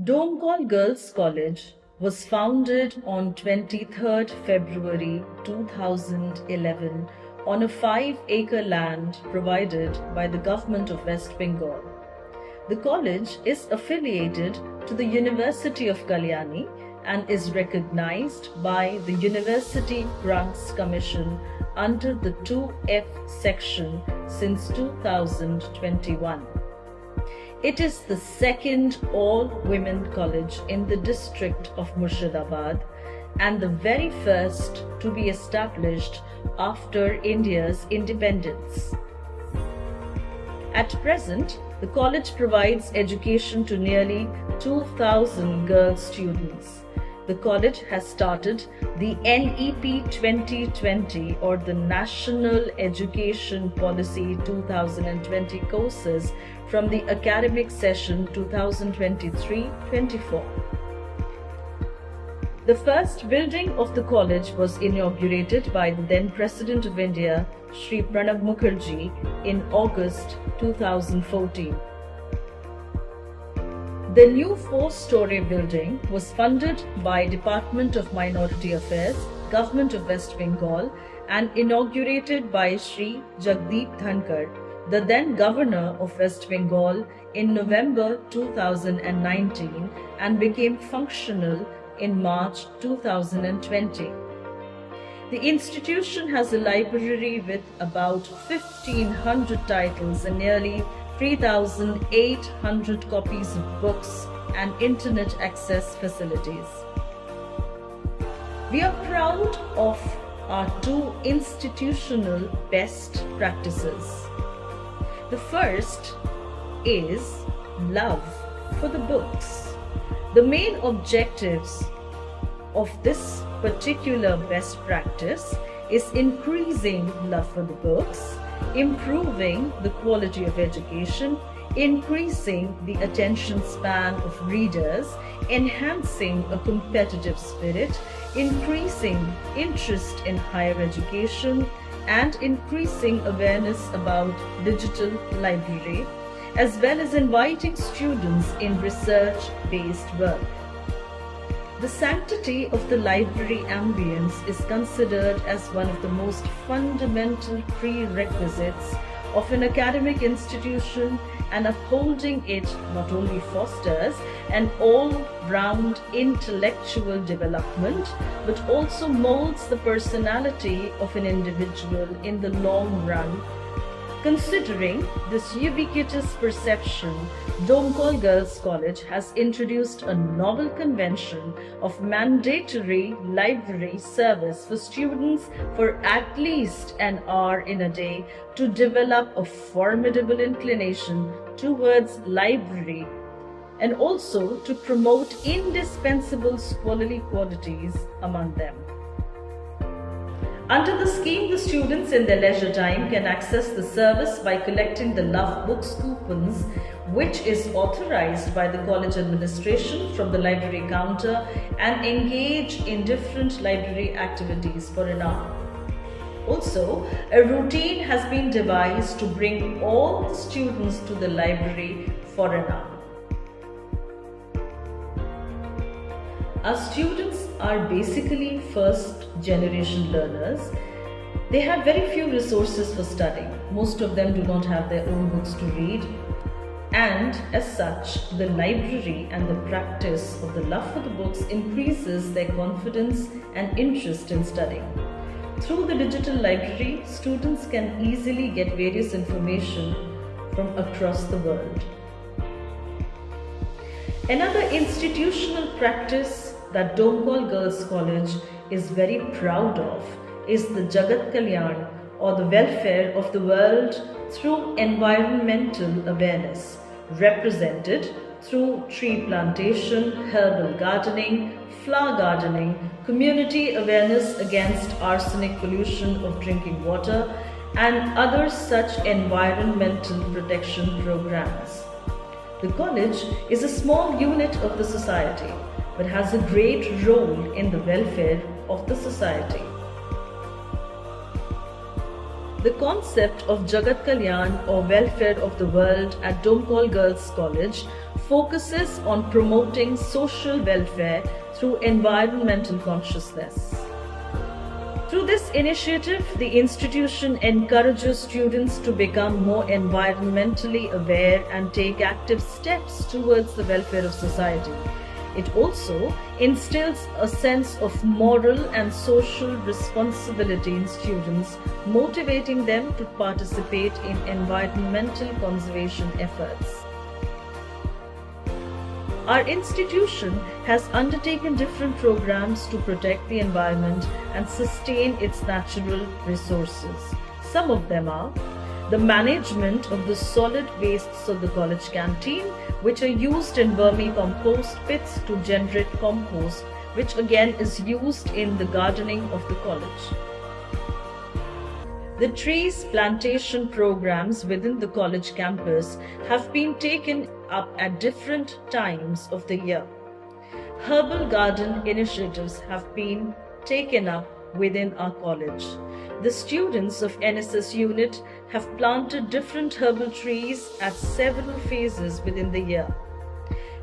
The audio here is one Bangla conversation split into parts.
Domkol Girls College was founded on 23rd February 2011 on a 5-acre land provided by the government of West Bengal. The college is affiliated to the University of Kalyani and is recognized by the University Grants Commission under the 2F section since 2021. It is the second all-women college in the district of Murshidabad and the very first to be established after India's independence. At present, the college provides education to nearly 2,000 girl students. The college has started the NEP 2020 or the National Education Policy 2020 courses from the academic session 2023-24. The first building of the college was inaugurated by the then President of India, Shri Pranab Mukherjee, in August 2014. The new 4-story building was funded by Department of Minority Affairs, Government of West Bengal, and inaugurated by Shri Jagdeep Dhankar, the then Governor of West Bengal, in November 2019 and became functional in March 2020. The institution has a library with about 1,500 titles and nearly 3,800 copies of books and internet access facilities. We are proud of our 2 institutional best practices. The first is love for the books. The main objectives of this particular best practice is increasing love for the books, improving the quality of education, increasing the attention span of readers, enhancing a competitive spirit, increasing interest in higher education, and increasing awareness about digital library, as well as inviting students in research-based work. The sanctity of the library ambience is considered as one of the most fundamental prerequisites of an academic institution, and upholding it not only fosters an all-round intellectual development but also molds the personality of an individual in the long run. Considering this ubiquitous perception, Domkol Girls College has introduced a novel convention of mandatory library service for students for at least an hour in a day to develop a formidable inclination towards library and also to promote indispensable scholarly qualities among them. Under the scheme, the students in their leisure time can access the service by collecting the Love Books coupons, which is authorized by the college administration from the library counter, and engage in different library activities for an hour. Also, a routine has been devised to bring all the students to the library for an hour. Our students are basically first-generation learners. They have very few resources for studying. Most of them do not have their own books to read. And as such, the library and the practice of the love for the books increases their confidence and interest in studying. Through the digital library, students can easily get various information from across the world. Another institutional practice that Domkol Girls College is very proud of is the Jagat Kalyan, or the welfare of the world through environmental awareness, represented through tree plantation, herbal gardening, flower gardening, community awareness against arsenic pollution of drinking water, and other such environmental protection programs. The college is a small unit of the society, but has a great role in the welfare of the society. The concept of Jagat Kalyan, or welfare of the world, at Domkol Girls College focuses on promoting social welfare through environmental consciousness. Through this initiative, the institution encourages students to become more environmentally aware and take active steps towards the welfare of society. It also instills a sense of moral and social responsibility in students, motivating them to participate in environmental conservation efforts. Our institution has undertaken different programs to protect the environment and sustain its natural resources. Some of them are the management of the solid wastes of the college canteen, which are used in vermicompost pits to generate compost, which again is used in the gardening of the college. The trees plantation programs within the college campus have been taken up at different times of the year. Herbal garden initiatives have been taken up within our college. The students of NSS unit have planted different herbal trees at several phases within the year.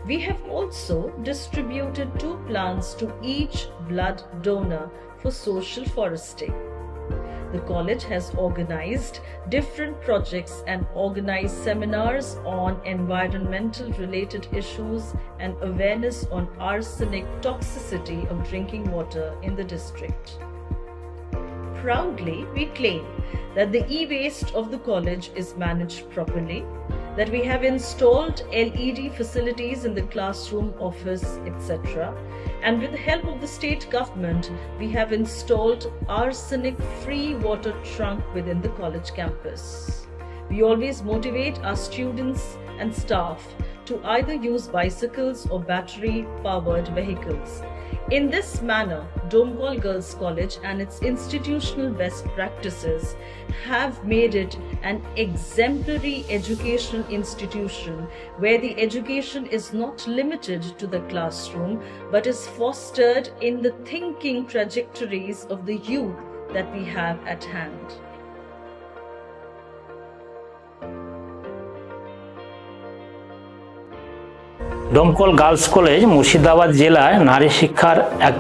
We have also distributed 2 plants to each blood donor for social foresting. The college has organized different projects and organized seminars on environmental related issues and awareness on arsenic toxicity of drinking water in the district. Proudly, we claim that the e-waste of the college is managed properly, that we have installed LED facilities in the classroom, office, etc. And with the help of the state government, we have installed arsenic-free water trunk within the college campus. We always motivate our students and staff to either use bicycles or battery-powered vehicles. In this manner, Domkol Girls College and its institutional best practices have made it an exemplary educational institution where the education is not limited to the classroom but is fostered in the thinking trajectories of the youth that we have at hand. Domkal girls college Murshidabad জেলায় নারী শিক্ষার এক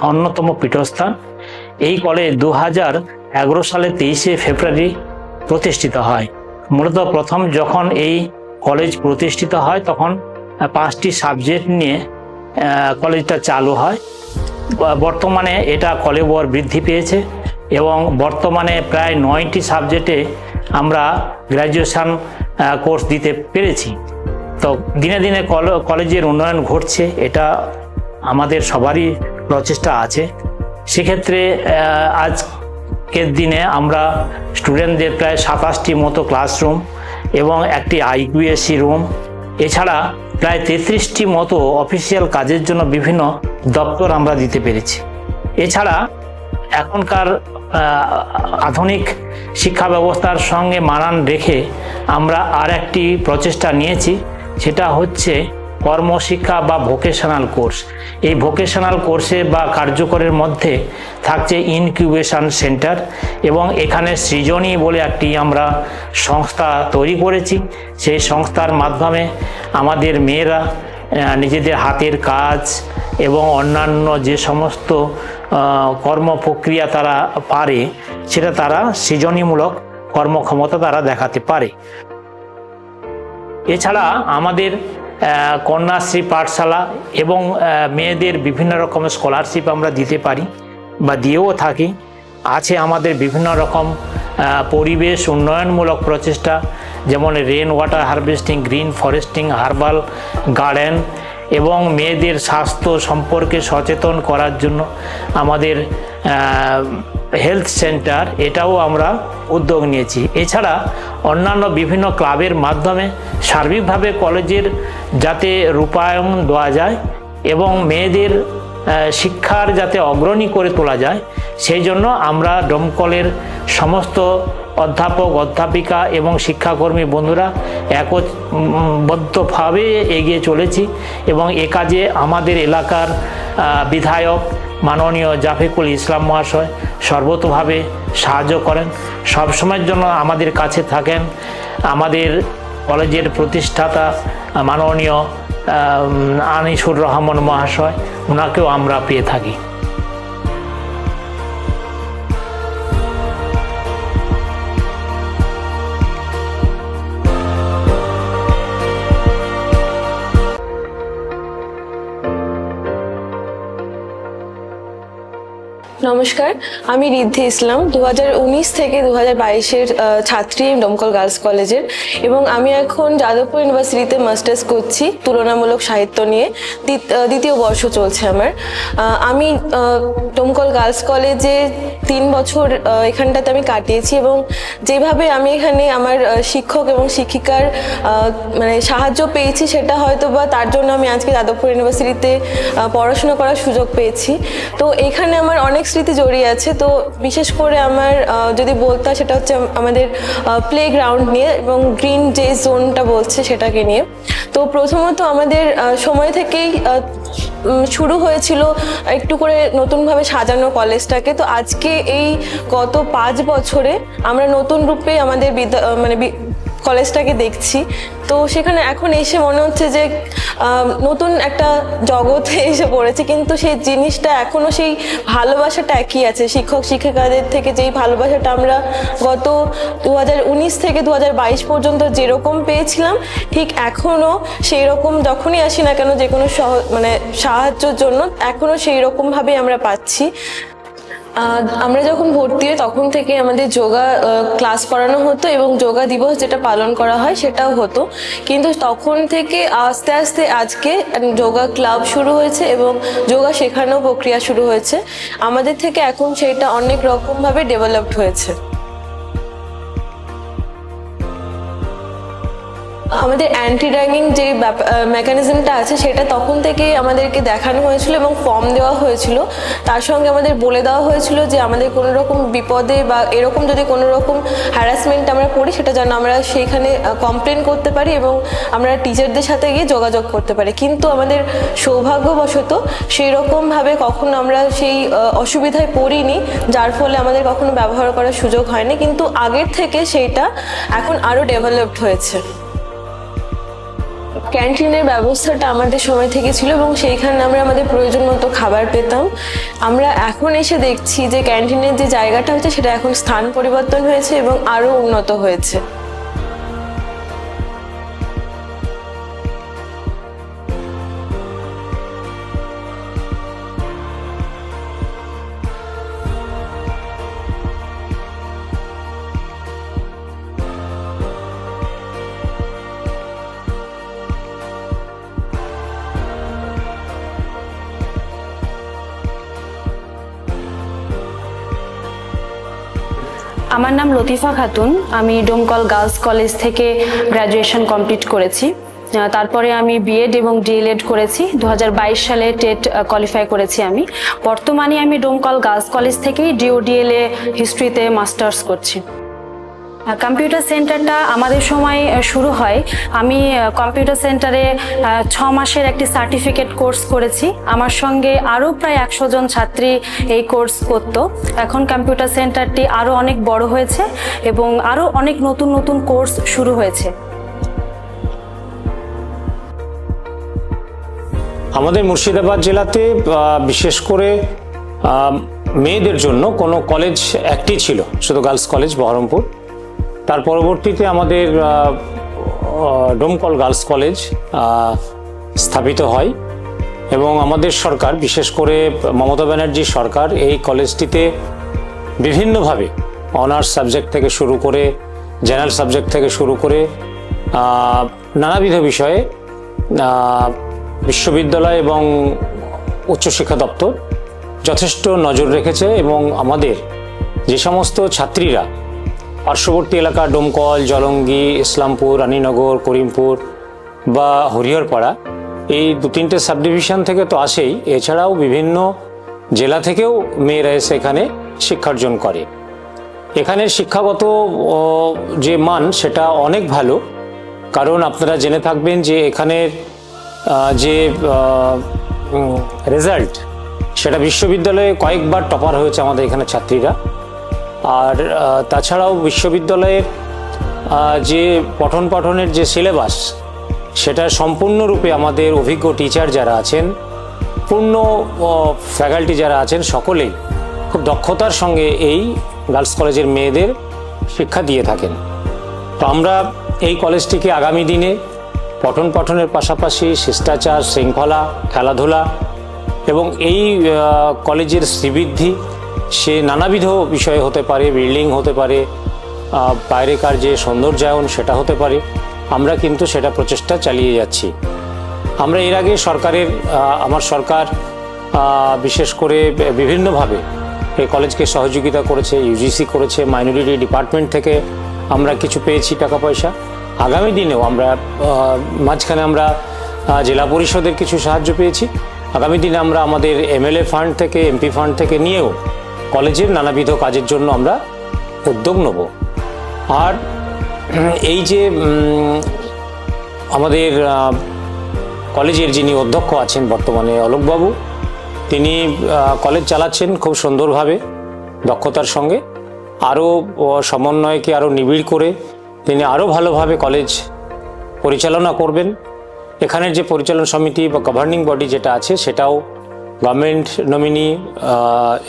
অন্যতম পীঠস্থান। এই কলেজ 2011 সালে 23শে ফেব্রুয়ারি প্রতিষ্ঠিত হয়। মূলত প্রথম যখন এই কলেজ প্রতিষ্ঠিত হয় তখন 5টি সাবজেক্ট নিয়ে কলেজটা চালু হয়। বর্তমানে এটা কলেবর বৃদ্ধি পেয়েছে এবং বর্তমানে প্রায় 9টি সাবজেক্টে আমরা গ্র্যাজুয়েশন কোর্স দিতে পেরেছি। তো দিনে দিনে কলেজের উন্নয়ন ঘটছে, এটা আমাদের সবারই প্রচেষ্টা আছে। সেক্ষেত্রে আজকের দিনে আমরা স্টুডেন্টদের প্রায় 27টি মতো ক্লাসরুম এবং একটি আইকিউএসি রুম, এছাড়া প্রায় 33টি মতো অফিসিয়াল কাজের জন্য বিভিন্ন দপ্তর আমরা দিতে পেরেছি। এছাড়া এখনকার আধুনিক শিক্ষা ব্যবস্থার সঙ্গে মানান রেখে আমরা আর একটি প্রচেষ্টা নিয়েছি, সেটা হচ্ছে কর্মশিক্ষা বা ভোকেশনাল কোর্স। এই ভোকেশনাল কোর্সে বা কার্যকরের মধ্যে থাকছে ইনকিউবেশন সেন্টার এবং এখানে সৃজনী বলে একটি আমরা সংস্থা তৈরি করেছি। সেই সংস্থার মাধ্যমে আমাদের মেয়েরা নিজেদের হাতের কাজ এবং অন্যান্য যে সমস্ত কর্ম প্রক্রিয়া তারা পারে সেটা তারা সৃজনীমূলক কর্মক্ষমতা তারা দেখাতে পারে। এছাড়া আমাদের কন্যাশ্রী পাঠশালা এবং মেয়েদের বিভিন্ন রকমের স্কলারশিপ আমরা দিতে পারি বা দিয়েও থাকি। আছে আমাদের বিভিন্ন রকম পরিবেশ উন্নয়নমূলক প্রচেষ্টা, যেমন rain water harvesting, green foresting, herbal garden এবং মেয়েদের স্বাস্থ্য সম্পর্কে সচেতন করার জন্য আমাদের হেলথ সেন্টার, এটাও আমরা উদ্যোগ নিয়েছি। এছাড়া অন্যান্য বিভিন্ন ক্লাবের মাধ্যমে সার্বিকভাবে কলেজের যাতে রূপায়ণ দেওয়া যায় এবং মেয়েদের শিক্ষার যাতে অগ্রণী করে তোলা যায়, সেই জন্য আমরা ডোমকলের সমস্ত অধ্যাপক, অধ্যাপিকা এবং শিক্ষাকর্মী বন্ধুরা একবদ্ধভাবে এগিয়ে চলেছি এবং এ কাজে আমাদের এলাকার বিধায়ক মাননীয় জাফিকুল ইসলাম মহাশয় সর্বতোভাবে সাহায্য করেন, সবসময়ের জন্য আমাদের কাছে থাকেন। আমাদের কলেজের প্রতিষ্ঠাতা মাননীয় আনিসুর রহমান মহাশয়, ওনাকেও আমরা পেয়ে থাকি। নমস্কার, আমি রিদ্ধি ইসলাম, 2019 থেকে 2022-এর ছাত্রী ডোমকল গার্লস কলেজের, এবং আমি এখন যাদবপুর ইউনিভার্সিটিতে মাস্টার্স করছি তুলনামূলক সাহিত্য নিয়ে। দ্বিতীয় বর্ষ চলছে আমার। আমি ডোমকল গার্লস কলেজে 3 বছর এখানটাতে আমি কাটিয়েছি, এবং যেভাবে আমি এখানে আমার শিক্ষক এবং শিক্ষিকার মানে সাহায্য পেয়েছি, সেটা হয়তো বা তার জন্য আমি আজকে যাদবপুর ইউনিভার্সিটিতে পড়াশোনা করার সুযোগ পেয়েছি। তো এখানে আমার অনেক স্মৃতি জড়িয়ে আছে। তো বিশেষ করে আমার যদি বলতে হয়, সেটা হচ্ছে আমাদের প্লে গ্রাউন্ড নিয়ে এবং গ্রিন যে জোনটা বলছে সেটাকে নিয়ে। তো প্রথমত আমাদের সময় থেকেই শুরু হয়েছিল একটু করে নতুনভাবে সাজানো কলেজটাকে। তো আজকে এই গত 5 বছরে আমরা নতুন রূপে আমাদের কলেজটাকে দেখছি। তো সেখানে এখন এসে মনে হচ্ছে যে নতুন একটা জগতে এসে পড়েছে, কিন্তু সেই জিনিসটা এখনো সেই ভালোবাসাটা একই আছে। শিক্ষক শিক্ষিকাদের থেকে যেই ভালোবাসাটা আমরা গত 2019 থেকে 2022 পর্যন্ত যেরকম পেয়েছিলাম, ঠিক এখনো সেই রকম যখনই আসি না কেন যে কোনো সাহায্যের জন্য এখনো সেই রকম ভাবেই আমরা পাচ্ছি। আমরা যখন ভর্তি হই তখন থেকে আমাদের যোগা ক্লাস করানো হতো এবং যোগা দিবস যেটা পালন করা হয় সেটাও হতো, কিন্তু তখন থেকে আস্তে আস্তে আজকে যোগা ক্লাব শুরু হয়েছে এবং যোগা শেখানোর প্রক্রিয়া শুরু হয়েছে আমাদের থেকে। এখন সেটা অনেক রকমভাবে ডেভেলপড হয়েছে। আমাদের অ্যান্টি র্যাগিং যে মেকানিজমটা আছে সেটা তখন থেকে আমাদেরকে দেখানো হয়েছিল এবং ফর্ম দেওয়া হয়েছিল। তার সঙ্গে আমাদের বলে দেওয়া হয়েছিল যে আমাদের কোনো রকম বিপদে বা এরকম যদি কোনো রকম হ্যারাসমেন্ট আমরা পড়ি, সেটা যেন আমরা সেইখানে কমপ্লেন করতে পারি এবং আমরা টিচারদের সাথে গিয়ে যোগাযোগ করতে পারি। কিন্তু আমাদের সৌভাগ্যবশত সেই রকমভাবে কখনো আমরা সেই অসুবিধায় পড়িনি, যার ফলে আমাদের কখনো ব্যবহার করার সুযোগ হয়নি। কিন্তু আগের থেকে সেইটা এখন আরও ডেভেলপড হয়েছে। ক্যান্টিনের ব্যবস্থাটা আমাদের সময় থেকে ছিল এবং সেইখানে আমরা আমাদের প্রয়োজন মতো খাবার পেতাম। আমরা এখন এসে দেখছি যে ক্যান্টিনের যে জায়গাটা হচ্ছে সেটা এখন স্থান পরিবর্তন হয়েছে এবং আরও উন্নত হয়েছে। আমার নাম লতিফা খাতুন। আমি ডোমকল গার্লস কলেজ থেকে গ্র্যাজুয়েশন কমপ্লিট করেছি। তারপরে আমি বিএড এবং ডিএলএড করেছি। 2022 সালে টেট কোয়ালিফাই করেছি আমি। বর্তমানে আমি ডোমকল গার্লস কলেজ থেকেই ডিওডিএলএ হিস্ট্রিতে মাস্টার্স করছি। কম্পিউটার সেন্টারটা আমাদের সময় শুরু হয়। আমি কম্পিউটার সেন্টারে 6 মাসের একটি সার্টিফিকেট কোর্স করেছি। আমার সঙ্গে আরও প্রায় 100 জন ছাত্রী এই কোর্স করত। এখন কম্পিউটার সেন্টারটি আরও অনেক বড় হয়েছে এবং আরও অনেক নতুন নতুন কোর্স শুরু হয়েছে। আমাদের মুর্শিদাবাদ জেলাতে বিশেষ করে মেয়েদের জন্য কোনো কলেজ একটি ছিল, শুধু গার্লস কলেজ বহরমপুর। তার পরবর্তীতে আমাদের ডোমকল গার্লস কলেজ স্থাপিত হয় এবং আমাদের সরকার, বিশেষ করে মমতা ব্যানার্জি সরকার, এই কলেজটিতে বিভিন্নভাবে অনার্স সাবজেক্ট থেকে শুরু করে জেনারেল সাবজেক্ট থেকে শুরু করে নানাবিধ বিষয়ে বিশ্ববিদ্যালয় এবং উচ্চশিক্ষা দপ্তর যথেষ্ট নজর রেখেছে এবং আমাদের যে সমস্ত ছাত্রীরা পার্শ্ববর্তী এলাকা ডোমকল, জলঙ্গি, ইসলামপুর, রানীনগর, করিমপুর বা হরিহরপাড়া, এই 2-3টে সাব ডিভিশন থেকে তো আসেই, এছাড়াও বিভিন্ন জেলা থেকেও মেয়েরা এসে এখানে শিক্ষার্জন করে। এখানের শিক্ষাগত যে মান সেটা অনেক ভালো, কারণ আপনারা জেনে থাকবেন যে এখানের যে রেজাল্ট সেটা বিশ্ববিদ্যালয়ে কয়েকবার টপার হয়েছে আমাদের এখানে ছাত্রীরা। আর তাছাড়াও বিশ্ববিদ্যালয়ের যে পঠন পাঠনের যে সিলেবাস সেটা সম্পূর্ণরূপে আমাদের অভিজ্ঞ টিচার যারা আছেন, পূর্ণ ফ্যাকাল্টি যারা আছেন, সকলেই খুব দক্ষতার সঙ্গে এই গার্লস কলেজের মেয়েদের শিক্ষা দিয়ে থাকেন। তো আমরা এই কলেজটিকে আগামী দিনে পঠন পাঠনের পাশাপাশি শিষ্টাচার, শৃঙ্খলা, খেলাধুলা এবং এই কলেজের শ্রীবৃদ্ধি সে নানাবিধ বিষয় হতে পারে, বিল্ডিং হতে পারে, বাইরেকার যে সৌন্দর্যায়ন সেটা হতে পারে, আমরা কিন্তু সেটা প্রচেষ্টা চালিয়ে যাচ্ছি। আমরা এর আগে আমার সরকার বিশেষ করে বিভিন্নভাবে এই কলেজকে সহযোগিতা করেছে, ইউজিসি করেছে, মাইনরিটি ডিপার্টমেন্ট থেকে আমরা কিছু পেয়েছি টাকা পয়সা। আগামী দিনেও আমরা মাঝখানে আমরা জেলা পরিষদের কিছু সাহায্য পেয়েছি। আগামী দিনে আমরা আমাদের এমএলএ ফান্ড থেকে, এমপি ফান্ড থেকে নিয়েও কলেজের নানাবিধ কাজের জন্য আমরা উদ্যোগ নেব। আর এই যে আমাদের কলেজের যিনি অধ্যক্ষ আছেন বর্তমানে অলোকবাবু, তিনি কলেজ চালাচ্ছেন খুব সুন্দরভাবে, দক্ষতার সঙ্গে। আরও সমন্বয়কে আরও নিবিড় করে তিনি আরও ভালোভাবে কলেজ পরিচালনা করবেন। এখানের যে পরিচালন সমিতি বা গভর্নিং বডি যেটা আছে, সেটাও গভর্নমেন্ট নমিনি,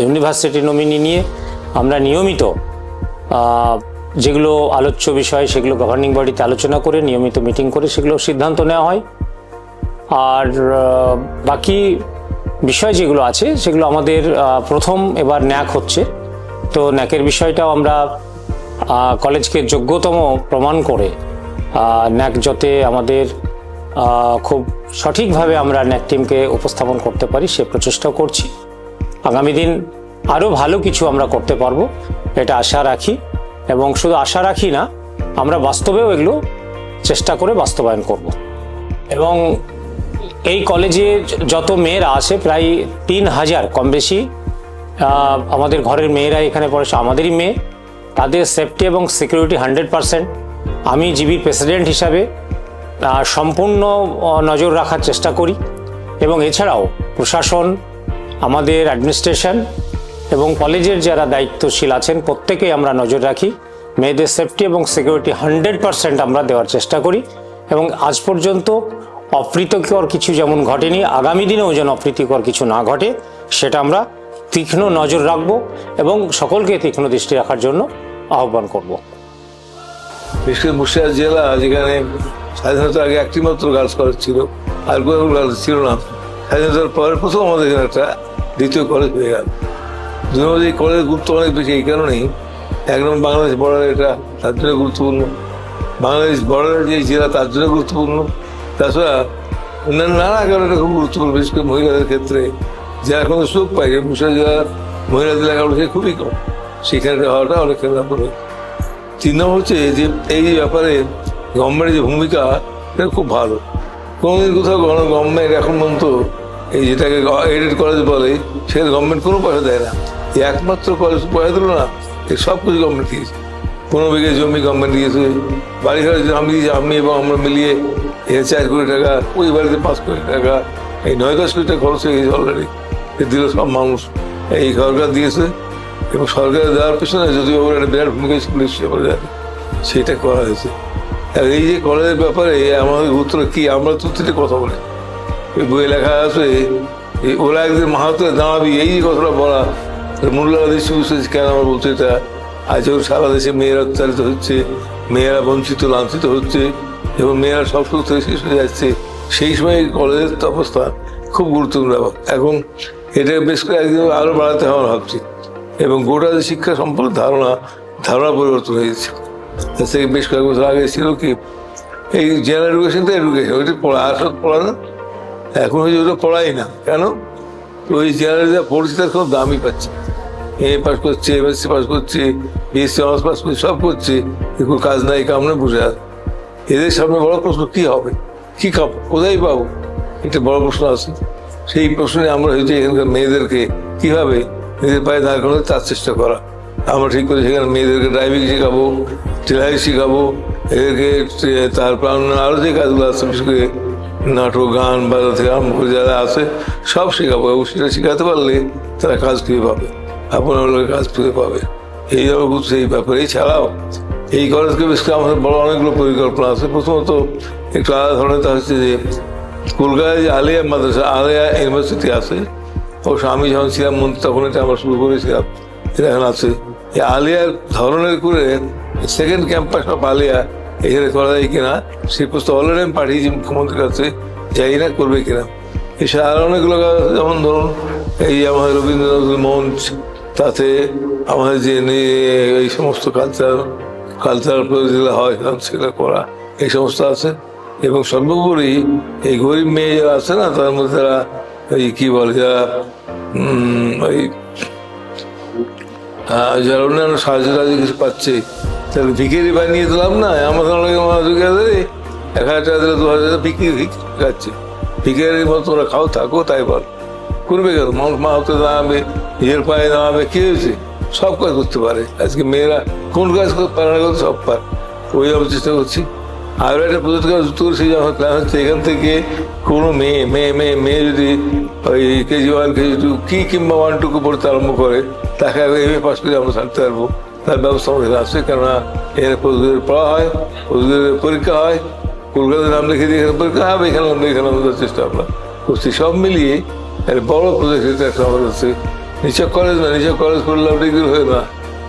ইউনিভার্সিটি নমিনি নিয়ে আমরা নিয়মিত যেগুলো আলোচ্য বিষয় সেগুলো গভর্নিং বডিতে আলোচনা করে নিয়মিত মিটিং করে সেগুলো সিদ্ধান্ত নেওয়া হয়। আর বাকি বিষয় যেগুলো আছে সেগুলো আমাদের প্রথম এবার ন্যাক হচ্ছে, তো ন্যাকের বিষয়টাও আমরা কলেজকে যোগ্যতম প্রমাণ করে ন্যাক যাতে আমাদের খুব সঠিকভাবে আমরা ন্যাক টিমকে উপস্থাপন করতে পারি সে প্রচেষ্টাও করছি। আগামী দিন আরও ভালো কিছু আমরা করতে পারবো এটা আশা রাখি, এবং শুধু আশা রাখি না, আমরা বাস্তবেও এগুলো চেষ্টা করে বাস্তবায়ন করব। এবং এই কলেজে যত মেয়েরা আছে প্রায় 3000 কম বেশি আমাদের ঘরের মেয়েরা এখানে পড়ে, আমাদেরই মেয়ে। তাদের সেফটি এবং সিকিউরিটি 100% আমি জিবির প্রেসিডেন্ট হিসাবে সম্পূর্ণ নজর রাখার চেষ্টা করি। এবং এছাড়াও প্রশাসন, আমাদের অ্যাডমিনিস্ট্রেশন এবং কলেজের যারা দায়িত্বশীল আছেন প্রত্যেকেই আমরা নজর রাখি। মেয়েদের সেফটি এবং সিকিউরিটি 100% আমরা দেওয়ার চেষ্টা করি। এবং আজ পর্যন্ত অপ্রীতিকর কিছু যেমন ঘটেনি, আগামী দিনেও যেন অপ্রীতিকর কিছু না ঘটে সেটা আমরা তীক্ষ্ণ নজর রাখব এবং সকলকে তীক্ষ্ণ দৃষ্টি রাখার জন্য আহ্বান করব। বিশেষ করে মুর্শিদাবাদ জেলা, যেখানে স্বাধীনতার আগে একটি মাত্র গার্লস কলেজ ছিল, আর কোনো গার্লস ছিল না। স্বাধীনতার পরে প্রথম আমাদের এখানে একটা দ্বিতীয় কলেজ হয়ে গেল। দুর্নীতি এই কলেজের গুরুত্ব অনেক বেশি, এই কারণেই এক নম্বর বাংলাদেশ বর্ডার, এটা তার জন্য গুরুত্বপূর্ণ। বাংলাদেশ বর্ডারের যে জেলা তার জন্য গুরুত্বপূর্ণ। তাছাড়া অন্যান্য নানা কারণে এটা খুব গুরুত্বপূর্ণ, বিশেষ করে মহিলাদের ক্ষেত্রে যারা কোনো সুযোগ পায়। মুর্শিদাবাদ জেলার মহিলাদের লেখাপড়া খুবই কম, সেখানে হওয়াটা অনেক খেলাফল হয়। 3 নম্বর হচ্ছে যে এই ব্যাপারে গভর্নমেন্টের যে ভূমিকা এটা খুব ভালো। কোনোদিন কোথাও গভর্নমেন্ট এখন পর্যন্ত এই যেটাকে এডেড কলেজ বলে সেখানে গভর্নমেন্ট কোনো পয়সা দেয় না। এই একমাত্র কলেজ পয়সা দিল না, এই সব কিছু গভর্নমেন্ট দিয়েছে। 15 বিঘে জমি গভর্নমেন্ট দিয়েছে, বাড়ি ঘরের জন্য আমি এবং আমরা মিলিয়ে 4 কোটি টাকা, ওই বাড়িতে 5 কোটি টাকা, এই 9-10 কোটি টাকা খরচ হয়ে গেছে অলরেডি। দিল সব মানুষ, এই সরকার দিয়েছে। এবং সরকার দেওয়ার পেছনে যদিও একটা বিরাট ভূমিকা পুলিশ সেটা করা হয়েছে। আর এই যে কলেজের ব্যাপারে আমাদের গুরুত্ব কি, আমরা তো কথা বলি, এই বইয়ে লেখা আছে ওরা একদিন মাহাতো দাঁড়াবি, এই কথাটা বলা মূল্যবাদী বুঝতেছি কেন আমরা বলছি এটা। আজ সারা দেশে মেয়েরা উচ্চারিত হচ্ছে, মেয়েরা বঞ্চিত লাঞ্ছিত হচ্ছে এবং মেয়েরা সব সুখ থেকে শেষ হয়ে যাচ্ছে। সেই সময় কলেজের অবস্থা খুব গুরুত্বপূর্ণ ব্যাপার। এখন এটা বেশ করে একদিন আরও বাড়াতে হবে ভাবছি। এবং গোটা যে শিক্ষা সম্পর্কে ধারণা পরিবর্তন হয়েছে। থেকে বেশ কয়েক বছর আগে ছিল কি এই জেনারেল এডুকেশন তো এডুকেশন, ওইটা পড়া আসলে পড়া না, এখন হয়েছে ওটা পড়াই না। কেন? ওই জেনারেল যা পড়ছে তার কোনো দামই পাচ্ছে। এ পাস করছে, এমএসসি পাস করছে, বিএসসি অনার্স পাস করছে, সব করছে, কোনো কাজ নাই, কাম নেই, বসে আছে। এদের সামনে বড় প্রশ্ন কী হবে, কী খাবো, কোথায় পাবো, এটা বড় প্রশ্ন আছে। সেই প্রশ্নে আমরা হয়েছে এখানকার মেয়েদেরকে কীভাবে নিজের পায়ে দাঁড় করাতে তার চেষ্টা করা। আমরা ঠিক করে সেখানে মেয়েদেরকে ড্রাইভিং শেখাবো, টেলারি শেখাবো, এদেরকে তারপর আরও যে কাজগুলো আছে বিশেষ করে নাটক, গান, বাজা থেকে আরম্ভ করে যারা আছে সব শেখাবো। এবং সেটা শেখাতে পারলে তারা কাজ খুঁজে পাবে, আপনার কাজ খুঁজে পাবে। এই ব্যাপারে এই ব্যাপারে। এছাড়াও এই কলেজকে বেশ করে আমাদের বড় অনেকগুলো পরিকল্পনা আছে। প্রথমত একটু আলাদা ধরনের তা হচ্ছে যে কলকাতায় যে আলিয়া মাদ্রাসা, আলিয়া ইউনিভার্সিটি আছে, অবশ্য আমি যখন ছিলাম মন্ত্রী তখন এটা আমরা শুরু করেছিলাম, এটা এখন আছে। এই আলিয়ার ধরনের করে সেকেন্ড ক্যাম্পাস অফ আলিয়া এখানে করা যায় কিনা সেই প্রস্তাব অলরেডি আমি পাঠিয়েছি মুখ্যমন্ত্রীর কাছে, যাই না করবে কিনা। এছাড়া আরো অনেকগুলো কাজ আছে, যেমন ধরুন এই আমাদের রবীন্দ্রনাথ মঞ্চ, তাতে আমাদের যে এই সমস্ত কালচারাল যেগুলো হয় সেগুলো করা, এই সমস্ত আছে। এবং সর্বোপরি এই গরিব মেয়ে যারা আছে না, তার মধ্যে তারা ওই কি বলে যারা ওই যারা অন্যান্য সাহায্য টাহায্য কিছু পাচ্ছে, তাহলে ভিখারি বানিয়ে দিলাম না। আমাদের অনেকে 1,000 টাকা দিলে 2,000 বিক্রি খাচ্ছে, ভিখারির মতো তোমরা খাও থাকো, তাই বল করবে কেন? মানুষ মা হতে দাঁড়াবে, নিজের পায়ে দাঁড়াবে, কি হয়েছে? সব কাজ করতে পারে। আজকে মেয়েরা কোন কাজ করতে পারে না, করতে সব পারে। ওই আমি চেষ্টা করছি। আর একটা প্রযুক্তি কাজ যুক্ত করছি, যখন প্ল্যান হচ্ছে এখান থেকে কোনো মেয়ে যদি ওই কেজি 1 কেজি 2 কি কিংবা 1 2 পড়তে আরম্ভ করে, তাকে আগে এমএ পাস করে আমরা ছাড়তে পারবো, তার ব্যবস্থা আমাদের আছে। কেননা এখানে প্রযুক্তির পড়া হয়, প্রযুক্তির পরীক্ষা হয়, কলকাতায় নাম লিখে দিয়ে এখানে পরীক্ষা হবে, এখানে নাম লিখে আমাদের চেষ্টা আমরা করছি। সব মিলিয়ে একটা বড় প্রজেক্ট একটা আমাদের আছে। নিচে কলেজ না, নিচে কলেজ করলে ডিগ্রি হয় না,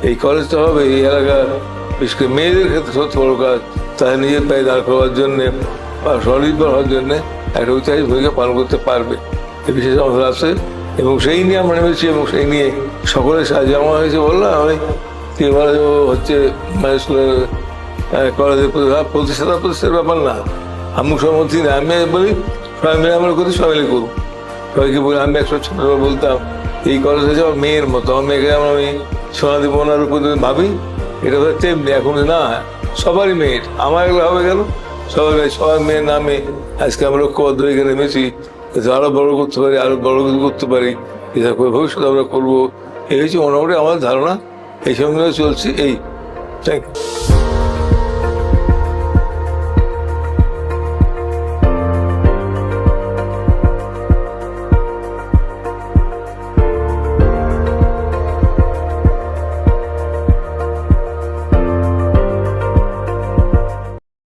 এই কলেজটা হবে এই এলাকার বিশেষ করে মেয়েদের ক্ষেত্রে সবচেয়ে বড় কাজ, তারা নিজের পায়ে দাঁড় করার জন্যে বা স্বনির্ভর হওয়ার জন্যে একটা ঐতিহাসিক ভূমিকা পালন করতে পারবে, এই বিশেষ আমাদের আছে। এবং সেই নিয়ে আমরা নেমেছি এবং সেই নিয়ে সকলের সাহায্য আমার হয়েছে। বললাম আমি কি বলে হচ্ছে মানে স্কুলের কলেজের প্রতিষ্ঠার ব্যাপার না, আমি সম্মতি না, আমি বলি সবাই মিলে আমরা করতে সবাই মিলে করবো, সবাইকে বলি। আমি 100 ছোট বলতাম এই কলেজ হয়েছে আমার মেয়ের মতো, আমার মেয়েকে আমি সোনা দিব ওনার উপর ভাবি, এটা হচ্ছে তেমনি। এখন না সবারই মেয়ের, আমার এগুলো হবে কেন? সবার মেয়ের নামে আজকে আমরা ঐক্যবদ্ধ এখানে নেমেছি, আরো বড় করতে পারি, আরো বড় কিছু করতে পারি, এটা ভবিষ্যতে আমরা করবো। এই হচ্ছে মোটামুটি আমার ধারণা, এই সঙ্গে চলছি। এই থ্যাংক ইউ।